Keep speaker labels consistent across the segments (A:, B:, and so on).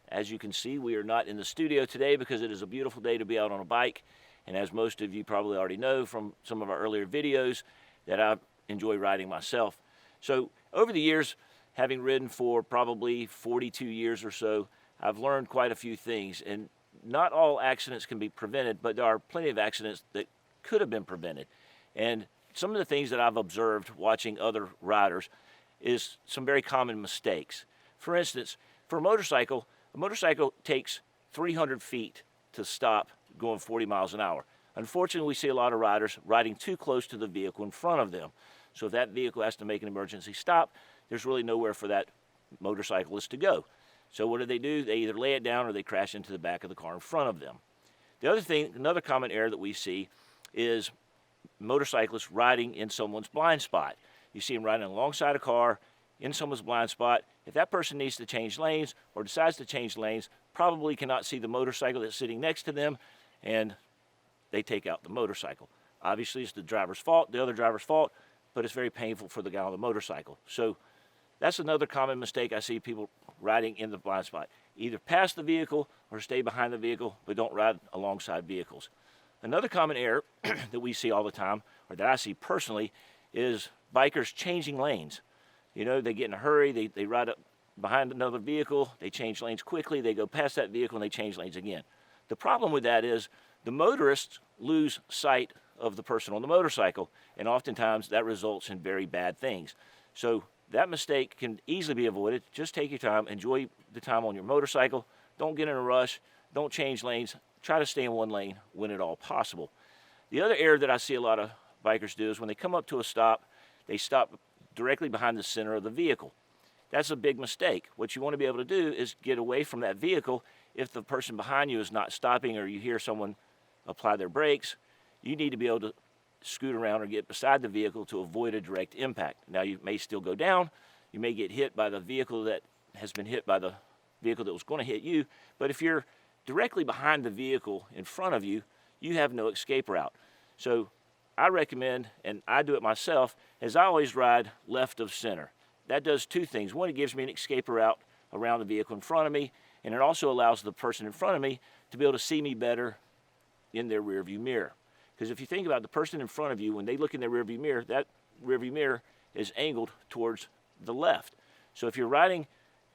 A: As you can see, we are not in the studio today because it is a beautiful day to be out on a bike. And as most of you probably already know from some of our earlier videos, that I enjoy riding myself. So over the years, having ridden for probably 42 years or so, I've learned quite a few things. And not all accidents can be prevented, but there are plenty of accidents that could have been prevented. And some of the things that I've observed watching other riders is some very common mistakes. For instance, for a motorcycle takes 300 feet to stop going 40 miles an hour. Unfortunately, we see a lot of riders riding too close to the vehicle in front of them. So if that vehicle has to make an emergency stop, there's really nowhere for that motorcyclist to go. So what do? They either lay it down or they crash into the back of the car in front of them. The other thing, another common error that we see is motorcyclists riding in someone's blind spot. You see them riding alongside a car in someone's blind spot. If that person needs to change lanes or decides to change lanes, probably cannot see the motorcycle that's sitting next to them, and they take out the motorcycle. Obviously, it's the driver's fault, the other driver's fault, but it's very painful for the guy on the motorcycle. So that's another common mistake I see people riding in the blind spot. Either pass the vehicle or stay behind the vehicle, but don't ride alongside vehicles. Another common error that we see all the time, or that I see personally, is bikers changing lanes. You know, they get in a hurry, they ride up behind another vehicle, they change lanes quickly, they go past that vehicle and they change lanes again. The problem with that is the motorists lose sight of the person on the motorcycle, and oftentimes that results in very bad things. So that mistake can easily be avoided. Just take your time, enjoy the time on your motorcycle, don't get in a rush, don't change lanes, try to stay in one lane when at all possible. The other error that I see a lot of bikers do is when they come up to a stop, they stop directly behind the center of the vehicle. That's a big mistake. What you want to be able to do is get away from that vehicle. If the person behind you is not stopping or you hear someone apply their brakes, you need to be able to scoot around or get beside the vehicle to avoid a direct impact. Now, you may still go down. You may get hit by the vehicle that has been hit by the vehicle that was going to hit you. But if you're directly behind the vehicle in front of you, you have no escape route. So I recommend, and I do it myself, is I always ride left of center. That does two things. One, it gives me an escape route around the vehicle in front of me, and it also allows the person in front of me to be able to see me better in their rearview mirror. Because if you think about the person in front of you, when they look in their rearview mirror, that rearview mirror is angled towards the left. So if you're riding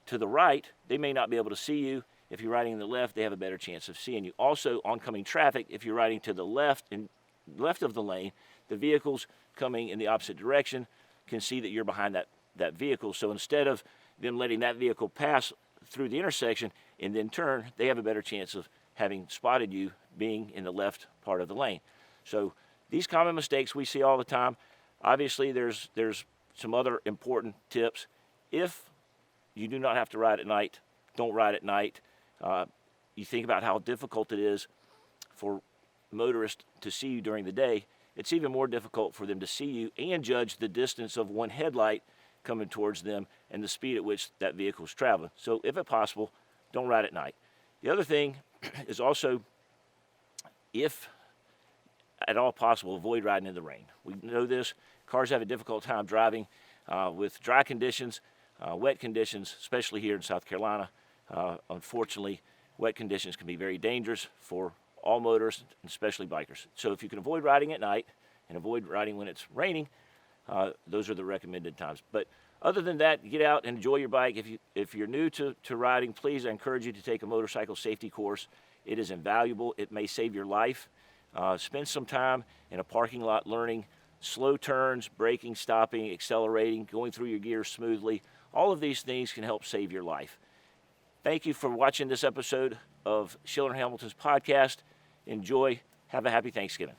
A: to the right, they may not be able to see you. If you're riding in the left, they have a better chance of seeing you. Also, oncoming traffic, if you're riding to the left and left of the lane, the vehicles coming in the opposite direction can see that you're behind that vehicle. So instead of them letting that vehicle pass through the intersection and then turn, they have a better chance of having spotted you being in the left part of the lane. So these common mistakes we see all the time. Obviously, there's some other important tips. If you do not have to ride at night, don't ride at night. You think about how difficult it is for motorists to see you during the day. It's even more difficult for them to see you and judge the distance of one headlight coming towards them and the speed at which that vehicle is traveling. So if it's possible, don't ride at night. The other thing is also, if at all possible, avoid riding in the rain. We know this. Cars have a difficult time driving with dry conditions, wet conditions, especially here in South Carolina. Unfortunately, wet conditions can be very dangerous for all motorists, especially bikers. So if you can avoid riding at night and avoid riding when it's raining, those are the recommended times. But other than that, get out and enjoy your bike. If you're new to riding, please, I encourage you to take a motorcycle safety course. It is invaluable. It may save your life. Spend some time in a parking lot learning slow turns, braking, stopping, accelerating, going through your gears smoothly. All of these things can help save your life. Thank you for watching this episode of Schiller and Hamilton's podcast. Enjoy. Have a happy Thanksgiving.